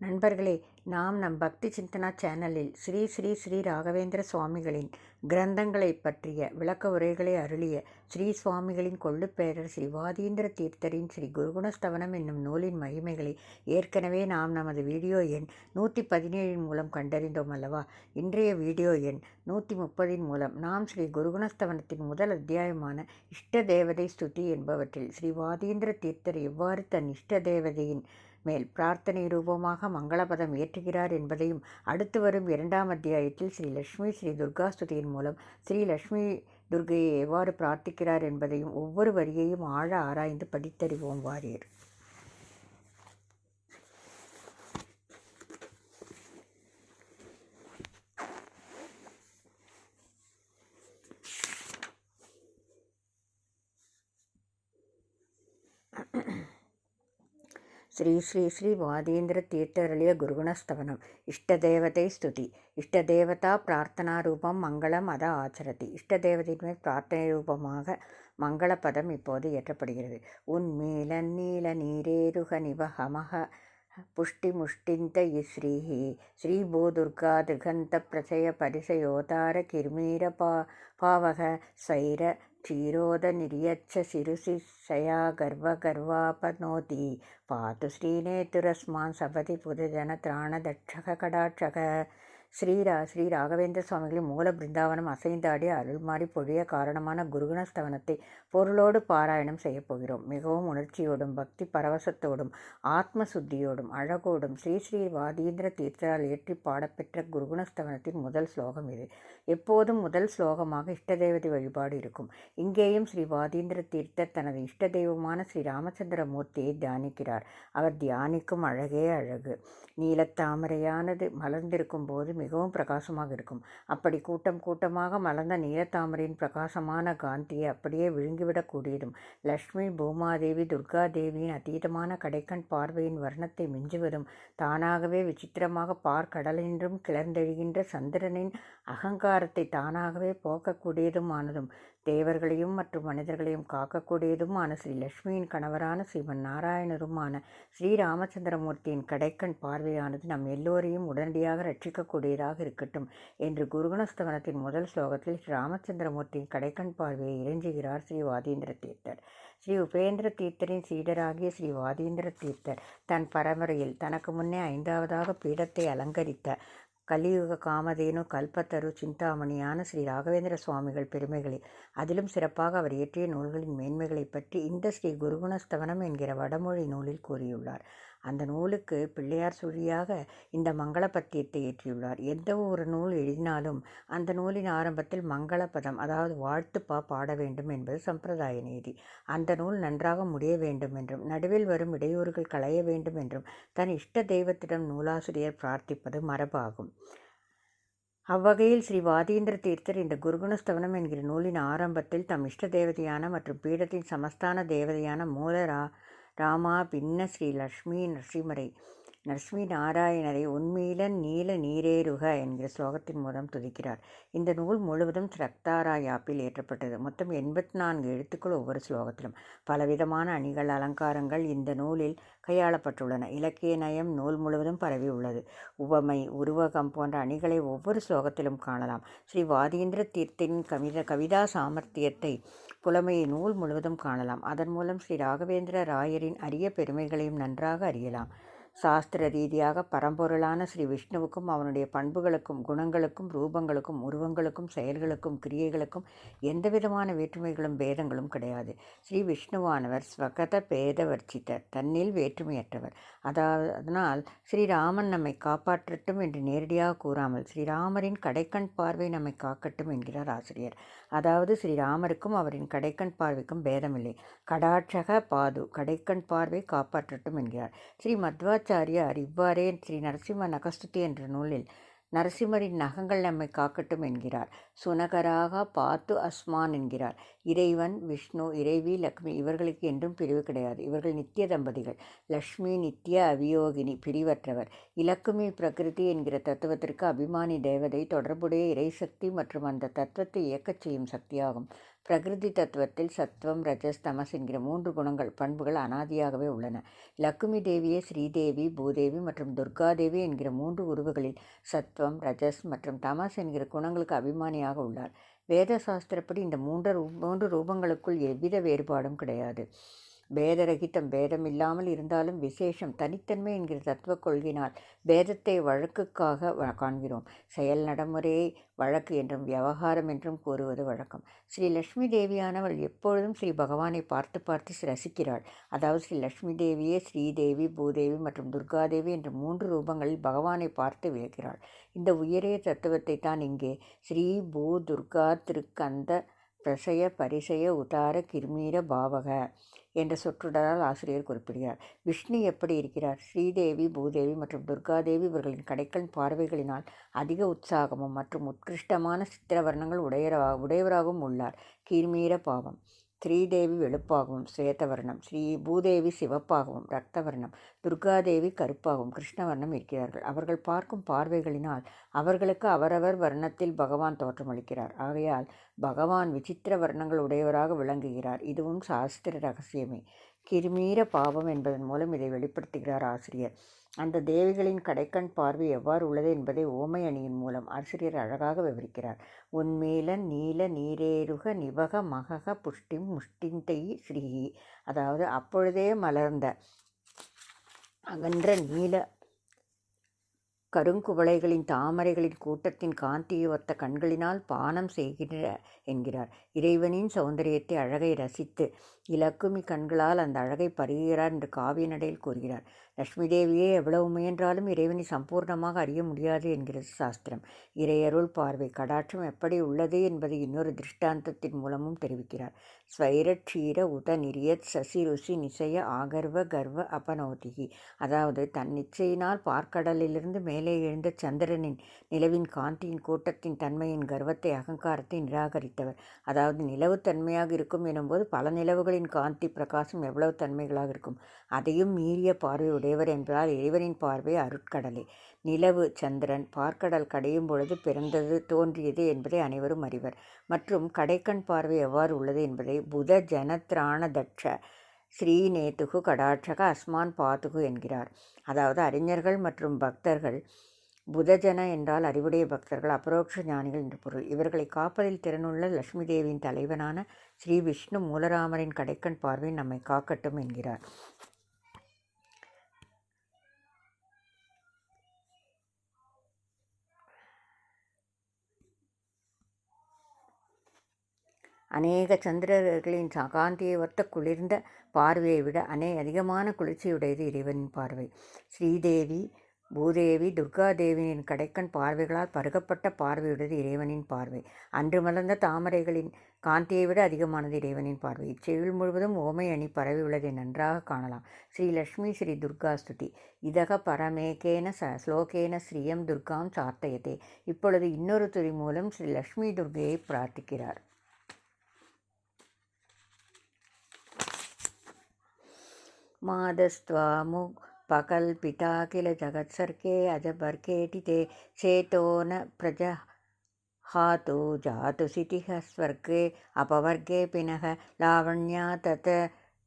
நண்பர்களே, நாம் நம் பக்தி சிந்தனா சேனலில் ஸ்ரீ ஸ்ரீ ஸ்ரீ ராகவேந்திர சுவாமிகளின் கிரந்தங்களை பற்றிய விளக்க உரைகளை அருளிய ஸ்ரீ சுவாமிகளின் கொள்ளுப்பேரர் ஸ்ரீ வாதீந்திர தீர்த்தரின் ஸ்ரீ குருகுணஸ்தவனம் என்னும் நூலின் மகிமைகளை ஏற்கனவே நாம் நமது வீடியோ எண் 117 மூலம் கண்டறிந்தோம் அல்லவா. இன்றைய வீடியோ எண் 130 மூலம் நாம் ஸ்ரீ குருகுணஸ்தவனத்தின் முதல் அத்தியாயமான இஷ்ட தேவதை ஸ்துதி என்பவற்றில் ஸ்ரீ வாதீந்திர தீர்த்தர் எவ்வாறு தன் இஷ்ட தேவதையின் மேல் பிரார்த்தனை ரூபமாக மங்களபதம் ஏற்றுகிறார் என்பதையும், அடுத்து வரும் 2ஆம் அத்தியாயத்தில் ஸ்ரீ லட்சுமி ஸ்ரீ துர்கா ஸ்துதியின் மூலம் ஸ்ரீ லட்சுமி துர்கையை எவ்வாறு பிரார்த்திக்கிறார் என்பதையும் ஒவ்வொரு வரியையும் ஆழ ஆராய்ந்து படித்தறிவோம் வாரீர். ஸ்ரீ ஸ்ரீ ஸ்ரீ வாதீந்திர தீர்த்தரளிய குருகுணஸ்தவனம். இஷ்டதேவதை ஸ்துதி. இஷ்டதேவதா பிரார்த்தனா ரூபம் மங்களம் அத ஆச்சரதி. இஷ்டதேவதையின் மேல் பிரார்த்தனை ரூபமாக மங்களபதம் இப்போது இயற்றப்படுகிறது. உன்மீலன் நீல நீரேருக நிவஹமக புஷ்டி முஷ்டிந்த ஸ்ரீஹி ஸ்ரீபோ துர்கா திருகந்த பிரசய பரிசயோதார கிர்மீர பாவக சைர க்ஷீரோத நிரியச்ச சிருசிஷயா கர்வாபனோதி பாது ஸ்ரீநேதுரஸ்மான் சபதி புதஜன திராணதட்சக கடாட்சக. ஸ்ரீ ராகவேந்திர சுவாமிகளின் மூல பிருந்தாவனம் அசைந்தாடி அருள்மாறி பொழிய காரணமான குருகுணஸ்தவனத்தை பொருளோடு பாராயணம் செய்யப்போகிறோம். மிகவும் உணர்ச்சியோடும் பக்தி பரவசத்தோடும் ஆத்ம சுத்தியோடும் அழகோடும் ஸ்ரீ ஸ்ரீ வாதீந்திர தீர்த்தரால் இயற்றி பாடப்பெற்ற குருகுணஸ்தவனத்தின் முதல் ஸ்லோகம் இது. எப்போதும் முதல் ஸ்லோகமாக இஷ்டதேவதை வழிபாடு இருக்கும். இங்கேயும் ஸ்ரீ வாதீந்திர தீர்த்தர் தனது இஷ்ட தெய்வமான ஸ்ரீ ராமச்சந்திர மூர்த்தியை தியானிக்கிறார். அவர் தியானிக்கும் அழகே அழகு. நீலத்தாமரையானது மலர்ந்திருக்கும் போது மிகவும் பிரகாசமாக இருக்கும். அப்படி கூட்டம் கூட்டமாக மலர்ந்த நீலத்தாமரையின் பிரகாசமான காந்தியை அப்படியே விழுங்கிவிடக்கூடியதும், லக்ஷ்மி பூமாதேவி துர்காதேவியின் அதீதமான கடைக்கண் பார்வையின் வர்ணத்தை மிஞ்சுவதும், தானாகவே விசித்திரமாக பார்க்கடலென்றும் கிளர்ந்தெழுகின்ற சந்திரனின் அகங்காரத்தை தானாகவே போக்கக்கூடியதுமானதும், தேவர்களையும் மற்றும் மனிதர்களையும் காக்கக்கூடியதுமான ஸ்ரீ லட்சுமியின் கணவரான ஸ்ரீமன் நாராயணருமான ஸ்ரீ ராமச்சந்திரமூர்த்தியின் கடைக்கண் பார்வையானது நம் எல்லோரையும் உடனடியாக ரட்சிக்கக்கூடியதாக இருக்கட்டும் என்று குருகுணஸ்தவனத்தின் முதல் ஸ்லோகத்தில் ஸ்ரீ ராமச்சந்திரமூர்த்தியின் கடைக்கண் பார்வையை இறைஞ்சுகிறார் ஸ்ரீ வாதீந்திர தீர்த்தர். ஸ்ரீ உபேந்திர தீர்த்தரின் சீடராகிய ஸ்ரீ வாதீந்திர தீர்த்தர் தன் பரம்பரையில் தனக்கு முன்னே 5வதாக பீடத்தை அலங்கரித்த கலியுக காமதேனு கல்பத்தரு சிந்தாமணியான ஸ்ரீ ராகவேந்திர சுவாமிகள் பெருமைகளை, அதிலும் சிறப்பாக அவர் இயற்றிய நூல்களின் மேன்மைகளை பற்றி இந்த ஸ்ரீ குருகுணஸ்தவனம் என்கிற வடமொழி நூலில் கூறியுள்ளார். அந்த நூலுக்கு பிள்ளையார் சுழியாக இந்த மங்கள பத்தியத்தை ஏற்றியுள்ளார். எந்த ஒரு நூல் எழுதினாலும் அந்த நூலின் ஆரம்பத்தில் மங்களபதம், அதாவது வாழ்த்துப்பா பாட வேண்டும் என்பது சம்பிரதாய நீதி. அந்த நூல் நன்றாக முடிய வேண்டும் என்றும் நடுவில் வரும் இடையூறுகள் களைய வேண்டும் என்றும் தன் இஷ்ட தெய்வத்திடம் நூலாசிரியர் பிரார்த்திப்பது மரபாகும். அவ்வகையில் ஸ்ரீ வாதீந்திர தீர்த்தர் இந்த குருகுணஸ்தவனம் என்கிற நூலின் ஆரம்பத்தில் தம் இஷ்ட தேவதையான மற்றும் பீடத்தின் சமஸ்தான தேவதையான மூல ராமா பின்ன ஸ்ரீ நரசிம்மி நாராயணரை உன்மீலன் நீல நீரேருக என்கிற ஸ்லோகத்தின் மூலம் துதிக்கிறார். இந்த நூல் முழுவதும் ஸ்ரக்தாரா யாப்பில் ஏற்றப்பட்டது. மொத்தம் 84 எழுத்துக்கள் ஒவ்வொரு ஸ்லோகத்திலும். பலவிதமான அணிகள் அலங்காரங்கள் இந்த நூலில் கையாளப்பட்டுள்ளன. இலக்கிய நயம் நூல் முழுவதும் பரவி உள்ளது. உவமை உருவகம் போன்ற அணிகளை ஒவ்வொரு ஸ்லோகத்திலும் காணலாம். ஸ்ரீ வாதீந்திர தீர்த்தின் கவிதா சாமர்த்தியத்தை புலமையை நூல் முழுவதும் காணலாம். அதன் மூலம் ஸ்ரீ ராகவேந்திர ராயரின் அரிய பெருமைகளையும் நன்றாக அறியலாம். சாஸ்திர ரீதியாக பரம்பொருளான ஸ்ரீ விஷ்ணுவுக்கும் அவனுடைய பண்புகளுக்கும் குணங்களுக்கும் ரூபங்களுக்கும் உருவங்களுக்கும் செயல்களுக்கும் கிரியைகளுக்கும் எந்தவிதமான வேற்றுமைகளும் பேதங்களும் கிடையாது. ஸ்ரீ விஷ்ணுவானவர் ஸ்வகத பேதவர்ச்சிதர், தன்னில் வேற்றுமையற்றவர். அதனால் ஸ்ரீராமன் நம்மை காப்பாற்றட்டும் என்று நேரடியாக கூறாமல் ஸ்ரீராமரின் கடைக்கண் பார்வை நம்மை காக்கட்டும் என்கிறார் ஆசிரியர். அதாவது ஸ்ரீராமருக்கும் அவரின் கடைக்கண் பார்வைக்கும் பேதமில்லை. கடாட்சக பாது, கடைக்கண் பார்வை காப்பாற்றட்டும் என்கிறார். ஸ்ரீ மத்வாச்சாரியார் இவ்வாறே ஸ்ரீ நரசிம்ம நகஸ்துதி என்ற நூலில் நரசிம்மரின் நகங்கள் நம்மை காக்கட்டும் என்கிறார். சுனகராக பாத்து அஸ்மான் என்கிறார். இறைவன் விஷ்ணு, இறைவி லக்ஷ்மி இவர்களுக்கு என்றும் பிரிவு கிடையாது. இவர்கள் நித்திய தம்பதிகள். லக்ஷ்மி நித்திய அவியோகினி, பிரிவற்றவர். இலக்குமி பிரகிருதி என்கிற தத்துவத்திற்கு அபிமானி தேவதை, தொடர்புடைய இறைசக்தி மற்றும் அந்த தத்துவத்தை இயக்கச் செய்யும் சக்தியாகும். பிரகிருதி தத்துவத்தில் சத்வம், ரஜஸ், தமஸ் என்கிற 3 குணங்கள், பண்புகள் அனாதியாகவே உள்ளன. லக்குமி தேவியே ஸ்ரீதேவி, பூதேவி மற்றும் துர்காதேவி என்கிற 3 உருவுகளில் சத்வம், ரஜஸ் மற்றும் தமஸ் என்கிற குணங்களுக்கு அபிமானியாக உள்ளார். வேத சாஸ்திரப்படி இந்த 3 ரூபங்களுக்குள் எவ்வித வேறுபாடும் கிடையாது. பேதரகிதம், பேதமில்லாமல் இருந்தாலும் விசேஷம், தனித்தன்மை என்கிற தத்துவ கொள்கையினால் பேதத்தை வழக்குக்காக காண்கிறோம். செயல் நடைமுறையை வழக்கு என்றும் விவகாரம் என்றும் கூறுவது வழக்கம். ஸ்ரீ லட்சுமி தேவியானவள் எப்பொழுதும் ஸ்ரீ பகவானை பார்த்து பார்த்து ரசிக்கிறாள். அதாவது ஸ்ரீ லட்சுமி தேவியே ஸ்ரீதேவி, பூதேவி மற்றும் துர்காதேவி என்ற 3 ரூபங்களில் பகவானை பார்த்து வியக்கிறாள். இந்த உயரிய தத்துவத்தை தான் இங்கே ஸ்ரீ பூ துர்கா திருக்கந்த பிரசய பரிசய உதார கிர்மீர பாவக என்ற சொற்றொடரால் ஆசிரியர் குறிப்பிடுகிறார். விஷ்ணு எப்படி இருக்கிறார்? ஸ்ரீதேவி, பூதேவி மற்றும் துர்காதேவி இவர்களின் கடைக்கண் பார்வைகளினால் அதிக உற்சாகமும் மற்றும் உத்கிருஷ்டமான சித்திரவர்ணங்கள் உடையவராகவும் உள்ளார். கீர்மீர பாவம். ஸ்ரீதேவி வெளுப்பாகவும் ஸ்வேதவர்ணம், பூதேவி சிவப்பாகவும் இரத்தவர்ணம், துர்காதேவி கருப்பாகவும் கிருஷ்ணவர்ணம் இருக்கிறார்கள். அவர்கள் பார்க்கும் பார்வைகளினால் அவர்களுக்கு அவரவர் வர்ணத்தில் பகவான் தோற்றமளிக்கிறார். ஆகையால் பகவான் விசித்திர வர்ணங்கள் உடையவராக விளங்குகிறார். இதுவும் சாஸ்திர ரகசியமே. கிருமீர பாவம் என்பதன் மூலம் இதை வெளிப்படுத்துகிறார் ஆசிரியர். அந்த தேவிகளின் கடைக்கண் பார்வை எவ்வாறு உள்ளது என்பதை ஓமை அணியின் மூலம் ஆசிரியர் அழகாக விவரிக்கிறார். உன்மேலன் நீல நீரேருக நிவக மகக புஷ்டிம் முஷ்டிந்தை ஸ்ரீஹி. அதாவது அப்பொழுதே மலர்ந்த அகன்ற நீல கருங்குவளைகளின் தாமரைகளின் கூட்டத்தின் காந்தியை ஒத்த கண்களினால் பானம் செய்கிற என்கிறார். இறைவனின் சௌந்தரியத்தை, அழகை ரசித்து இலக்குமி கண்களால் அந்த அழகை பருகுகிறார் என்று காவிய நடையில் கூறுகிறார். லட்சுமி தேவியே எவ்வளவு முயன்றாலும் இறைவனை சம்பூர்ணமாக அறிய முடியாது என்கிறது சாஸ்திரம். இறையருள் பார்வை கடாட்சம் எப்படி உள்ளது என்பதை இன்னொரு திருஷ்டாந்தத்தின் மூலமும் தெரிவிக்கிறார். ஸ்வைரட்சீர உத நிரியத் சசி ருசி நிசய ஆகர்வ கர்வ அபனோதிகி. அதாவது தன் நிச்சயினால் பார்க்கடலிலிருந்து மேலே எழுந்த சந்திரனின் நிலவின் காந்தியின் கூட்டத்தின் தன்மையின் கர்வத்தை, அகங்காரத்தை நிராகரித்தவர். அதாவது நிலவு தன்மையாக இருக்கும் எனும்போது பல நிலவுகளின் காந்தி பிரகாசம் எவ்வளவு தன்மைகளாக இருக்கும், அதையும் மீறிய பார்வை உடையவர் என்பதால் இறைவனின் பார்வை அருட்கடலே. நிலவு, சந்திரன் பார்க்கடல் கடையும் பொழுது பிறந்தது, தோன்றியது என்பதை அனைவரும் அறிவர். மற்றும் கடைக்கண் பார்வை எவ்வாறு உள்ளது என்பதை புத ஜனத்ராண தட்ச ஸ்ரீநேதுகு கடாட்சக அஸ்மான் பாதுகு என்கிறார். அதாவது அறிஞர்கள் மற்றும் பக்தர்கள், புதஜன என்றால் அறிவுடைய பக்தர்கள், அபரோக்ஷ ஞானிகள் என்று பொருள். இவர்களை காப்பதில் திறனுள்ள லட்சுமி தேவியின் தலைவனான ஸ்ரீ விஷ்ணு மூலராமரின் கடைக்கண் பார்வை நம்மை காக்கட்டும் என்கிறார். அநேக சந்திரர்களின் காந்தியை ஒத்த குளிர்ந்த பார்வையை விட அதிகமான குளிர்ச்சியுடையது இறைவனின் பார்வை. ஸ்ரீதேவி, பூதேவி, துர்காதேவியின் கடைக்கண் பார்வைகளால் பருகப்பட்ட பார்வையுடையது இறைவனின் பார்வை. அன்று மலர்ந்த தாமரைகளின் காந்தியை விட அதிகமானது இறைவனின் பார்வை. இச்செயல் முழுவதும் ஓமை அணி பரவி உள்ளதை நன்றாக காணலாம். ஸ்ரீ லட்சுமி ஸ்ரீ துர்கா ஸ்துதி. இதக பரமேகேன ஸ்லோகேன ஸ்ரீயம் துர்காம் சார்த்தயதே. இப்பொழுது இன்னொரு துதி மூலம் ஸ்ரீ லட்சுமி துர்கையை பிரார்த்திக்கிறார். மாதஸ்த்வாமு பகல்பிதா கில ஜகத்சர்க்கே அஜபர்கேட்டிதே சேதோ ந பிரஜஹாது ஜாது சிதிஹ ஸ்வர்கே அபவர்கே பினக லாவண்யா தத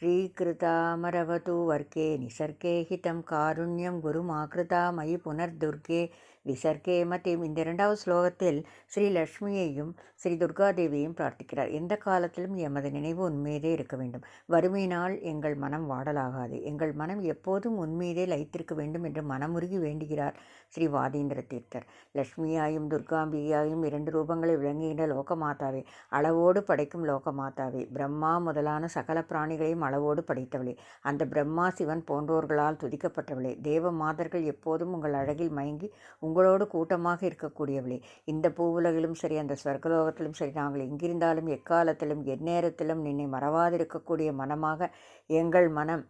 ரீகிருதாமரவது வர்க்கே நிசர்கே ஹிதம் காருண்யம் குருமாகிருதா மயி புனர்துர்கே விசர்கே மதிம். இந்த 2வது ஸ்லோகத்தில் ஸ்ரீ லட்சுமியையும் ஸ்ரீ துர்காதேவியையும் பிரார்த்திக்கிறார். எந்த காலத்திலும் எமது நினைவு உன்மீதே இருக்க வேண்டும். வறுமையினால் எங்கள் மனம் வாடலாகாது. எங்கள் மனம் எப்போதும் உன்மீதே லயித்திருக்க வேண்டும் என்று மனமுருகி வேண்டுகிறார் ஸ்ரீ வாதீந்திர தீர்த்தர். லட்சுமியாயும் துர்காம்பிகையாயும் 2 ரூபங்களை விளங்குகின்ற லோகமாதாவே, அளவோடு படைக்கும் லோகமாதாவே, பிரம்மா முதலான சகல பிராணிகளையும் அளவோடு படைத்தவளே, அந்த பிரம்மா சிவன் போன்றோர்களால் துதிக்கப்பட்டவளே, தேவ மாதர்கள் எப்போதும் உங்கள் அழகில் மயங்கி உங்களோடு கூட்டமாக இருக்கக்கூடியவளே, இந்த பூவுலகிலும் சரி அந்த ஸ்வர்கலோகத்திலும் சரி நாங்கள் எங்கிருந்தாலும் எக்காலத்திலும் எந்நேரத்திலும் நின்னை மறவாதிருக்கக்கூடிய மனமாக எங்கள் மனம்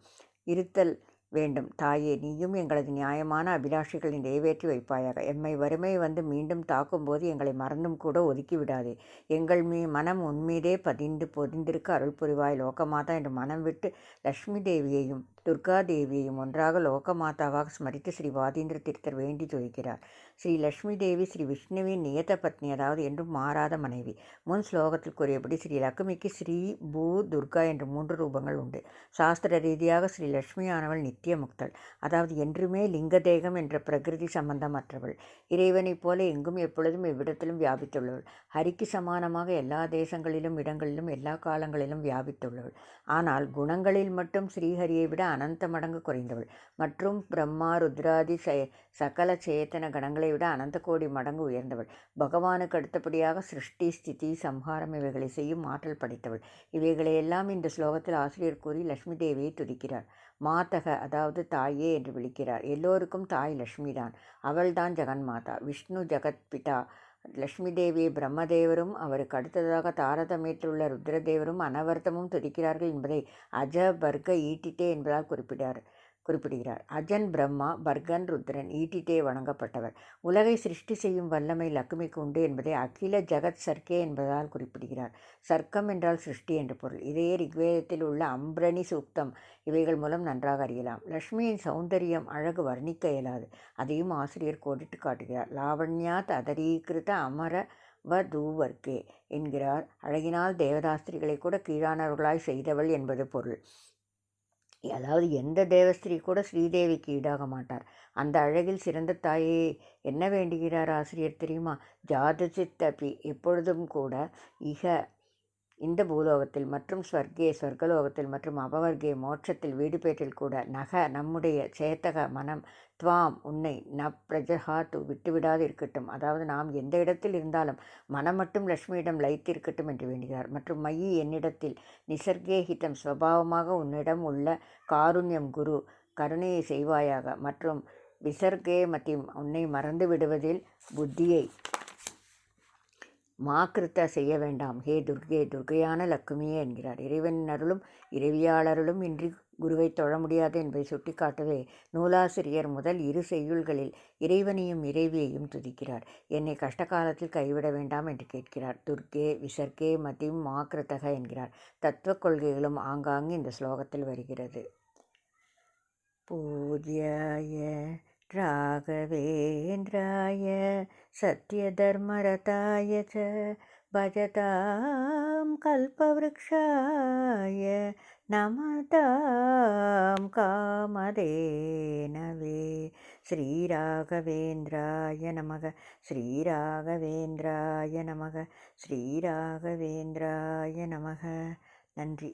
இருத்தல் வேண்டும். தாயே, நீயும் எங்களது நியாயமான அபிலாஷைகளை நிறைவேற்றி வைப்பாயாக. எம்மை வறுமை வந்து மீண்டும் தாக்கும்போது எங்களை மறந்தும் கூட ஒதுக்கி விடாதே. எங்கள் மனம் உன்மீதே பொதிந்திருக்க அருள் புரிவாய் லோகமாதா என்று மனம் விட்டு லட்சுமி தேவியையும் துர்கா தேவியையும் ஒன்றாக லோகமாதாவாக ஸ்மரித்து ஸ்ரீ வாதீந்திர தீர்த்தர் வேண்டி துதிக்கிறார். ஸ்ரீ லக்ஷ்மி தேவி ஸ்ரீ விஷ்ணுவின் நியத பத்னி, அதாவது என்றும் மாறாத மனைவி. முன் ஸ்லோகத்தில் கூறியபடி ஸ்ரீ லக்ஷ்மிக்கு ஸ்ரீ, பூ, துர்கா என்று 3 ரூபங்கள் உண்டு. சாஸ்திர ரீதியாக ஸ்ரீ லட்சுமியானவள் நித்திய முக்தள், அதாவது என்றுமே லிங்கதேகம் என்ற பிரகிருதி சம்பந்தமற்றவள். இறைவனைப் போல எங்கும் எப்பொழுதும் எவ்விடத்திலும் வியாபித்துள்ளவள். ஹரிக்கு சமானமாக எல்லா தேசங்களிலும் இடங்களிலும் எல்லா காலங்களிலும் வியாபித்துள்ளவள். ஆனால் குணங்களில் மட்டும் ஸ்ரீஹரியை விட அனந்த மடங்கு குறைந்தவள். மற்றும் பிரம்மா, ருத்ராதி சகல சேத்தன கணங்களை விட அனந்த கோடி மடங்கு உயர்ந்தவள். பகவானுக்கு அடுத்தபடியாக சிருஷ்டி, ஸ்திதி, சம்ஹாரம் இவைகளை செய்யும் ஆற்றல் படைத்தவள். இவைகளையெல்லாம் இந்த ஸ்லோகத்தில் ஆசிரியர் கூறி லட்சுமி தேவியை துதிக்கிறார். மாதக, அதாவது தாயே என்று விളിக்கிறார். எல்லோருக்கும் தாய் லட்சுமிதான். அவள்தான் ஜெகன்மாதா. விஷ்ணு ஜெகத் பிதா. லட்சுமி தேவியை பிரம்மதேவரும் அவருக்கு அடுத்ததாக தாரதமியத்திலுள்ள ருத்ரதேவரும் அனவர்த்தமும் துதிக்கிறார்கள் என்பதை அஜ, பர்க, ஈட்டிட்டே என்பதால் குறிப்பிடுகிறார். அஜன் பிரம்மா, பர்கன் ருத்ரன், ஈட்டிட்டே வணங்கப்பட்டவர். உலகை சிருஷ்டி செய்யும் வல்லமை லக்ஷ்மிக்கு உண்டு என்பதை அகில ஜகத் சர்க்கே என்பதால் குறிப்பிடுகிறார். சர்க்கம் என்றால் சிருஷ்டி என்று பொருள். இதையே ரிக்வேதத்தில் உள்ள அம்பிரணி சூக்தம் இவைகள் மூலம் நன்றாக அறியலாம். லக்ஷ்மியின் சௌந்தரியம், அழகு வர்ணிக்க இயலாது. அதையும் ஆசிரியர் கோடிட்டு காட்டுகிறார். லாவண்யாத் அதரீகிருத அமர வதூவர்க்கே என்கிறார். அழகினால் தேவதாஸ்திரிகளை கூட கீழானவர்களாய் செய்தவள் என்பது பொருள். அதாவது எந்த தேவஸ்திரீ கூட ஸ்ரீதேவிக்கு ஈடாக மாட்டார். அந்த அழகில் சிறந்த தாயே என்ன வேண்டுகிறார் ஆசிரியர் தெரியுமா? ஜாதசித்தபி, எப்பொழுதும் கூட இக இந்த பூலோகத்தில் மற்றும் ஸ்வர்கலோகத்தில் மற்றும் அபவர்க்கே மோட்சத்தில் வீடுபேற்றில் கூட நக நம்முடைய சேத்தக மனம் துவாம் உன்னை பிரஜஹாத்து விட்டுவிடாது இருக்கட்டும், அதாவது நாம் எந்த இடத்தில் இருந்தாலும் மனம் மட்டும் லட்சுமியிடம் லயித்திருக்கட்டும் என்று வேண்டுகிறார். மற்றும் மையி என்னிடத்தில் நிசர்கே ஹிதம், ஸ்வபாவமாக உன்னிடம் உள்ள காருண்யம் குரு, கருணையை செய்வாயாக. மற்றும் விசர்கே மத்தியும், உன்னை மறந்து விடுவதில் புத்தியை மாக்கிருத்த செய்ய வேண்டாம். ஹே துர்கே, துர்கையான லக்குமியே என்கிறார். இறைவனின் அருளும் இறைவியாளருளும் இன்றி குருவை தொழ முடியாது என்பதை சுட்டிக்காட்டவே நூலாசிரியர் முதல் 2 செய்யுள்களில் இறைவனையும் இறைவியையும் துதிக்கிறார். என்னை கஷ்டகாலத்தில் கைவிட வேண்டாம் என்று கேட்கிறார். துர்கே, விசர்கே, மதிம், மாக்கிருத்தக என்கிறார். தத்துவ கொள்கைகளும் ஆங்காங்கு இந்த ஸ்லோகத்தில் வருகிறது. பூஜ்யாய ராகவேந்திராய சத்யதர்மரதாய ச பஜதாம் கல்பவ்ருக்ஷாய நமதாம் காமதேனவே. ஸ்ரீராகவேந்திராய நமக, ஸ்ரீராகவேந்திராய நமக, ஸ்ரீராகவேந்திராய நமக. நன்றி.